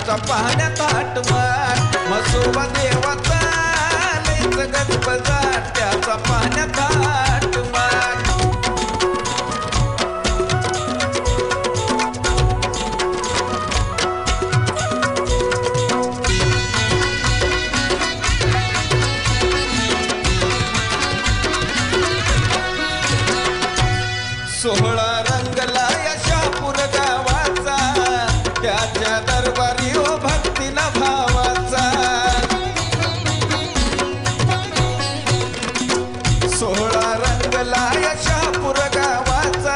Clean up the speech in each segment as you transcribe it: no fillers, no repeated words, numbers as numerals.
त्याचा पाहण्यात आठवण म्हसोबा देवाचा लईच गजबजाट त्याचा पाहण्यात आठवण सोहळा रंगला या शापूर गावाचा त्याच्या दरबारी हो भक्तीला भावाचा सोहळा रंगला या शापूर गावाचा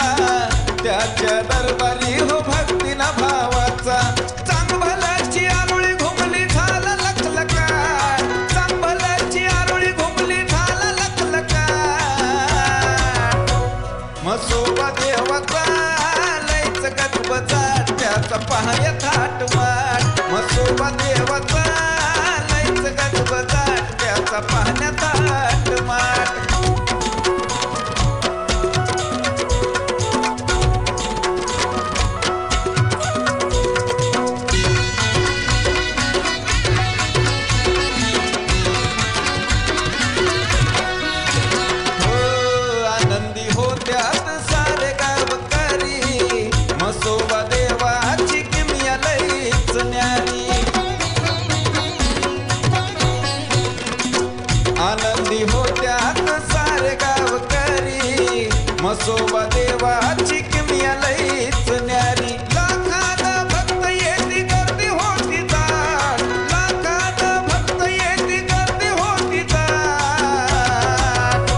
त्याच्या दरबारी हो भक्तीला भावाचा चांगभलाची आरोळी घुमली झाला लखलका चांगभलाची आरोळी घुमली झाला लखलका म्हसोबा देवाचा लईच गजबजाट त्याचा पाहण्यात आठवण म्हसोबा देवाचा लईच गजबजाट त्याचा पाहण्यात आठवण आनंदी होत्यात सारे गावकरी म्हसोबा देवाची किमया लईच न्यारी आनंदी होत्यात सारे गावकरी म्हसोबा देवाची किमया लईच न्यारी लाखात भक्त येती गर्दी होती दाट लाखात भक्त येती गर्दी होती दाट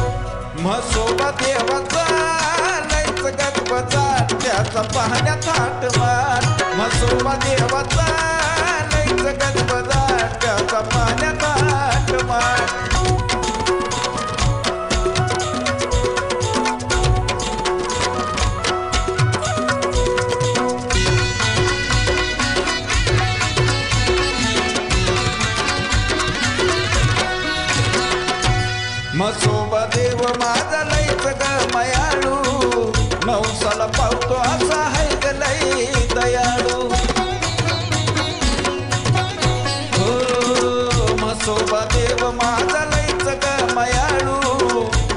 म्हसोबा देवाचा लईच गजबजाट त्याचा पाहण्यात आठवण म्हसोबा देवाचा लईच गजबजाट त्याचा पाहण्यात आठवण म्हसोबा देव माझा लईच ग मयाळू नवसाला पावतो असा है ग लई दयाळू हो म्हसोबा देव माझा लईच ग मयाळू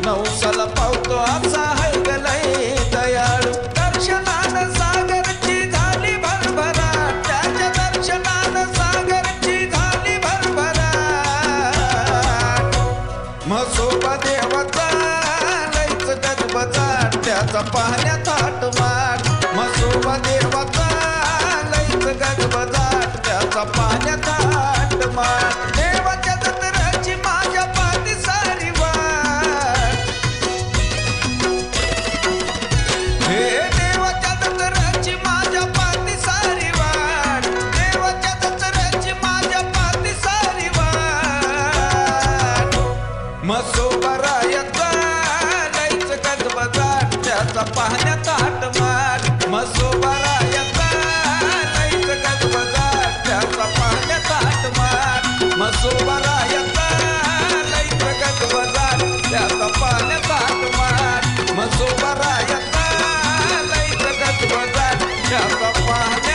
नवसाला पावतो असा है ग लई दयाळू दर्शनान सागरची झाली भरभराट त्याच्या दर्शनान सागरची झाली भरभराट म्हसोबा देवाचा लईच गजबजाट त्याचा पाहण्यात आठवण म्हसोबा देवाचा लईच गजबजाट त्याचा पाहण्यात आठवण देवाच्या जत्राची माझ्या पाठी सारी वाट हे देवाच्या जत्राची माझ्या पाठी सारी वाट देवाच्या जत्राची माझ्या पाठी सारी वाट म्हसोबा रायाचा लईच गजबजाट त्याचा पाहण्यात आठवण म्हसोबा रायाचा लईच गजबजाट त्याचा पाहण्यात आठवण म्हसोबा रायाचा लईच गजबजाट त्याचा पाहण्यात आठवण म्हसोबा रायाचा लईच गजबजाट त्याचा पाहण्यात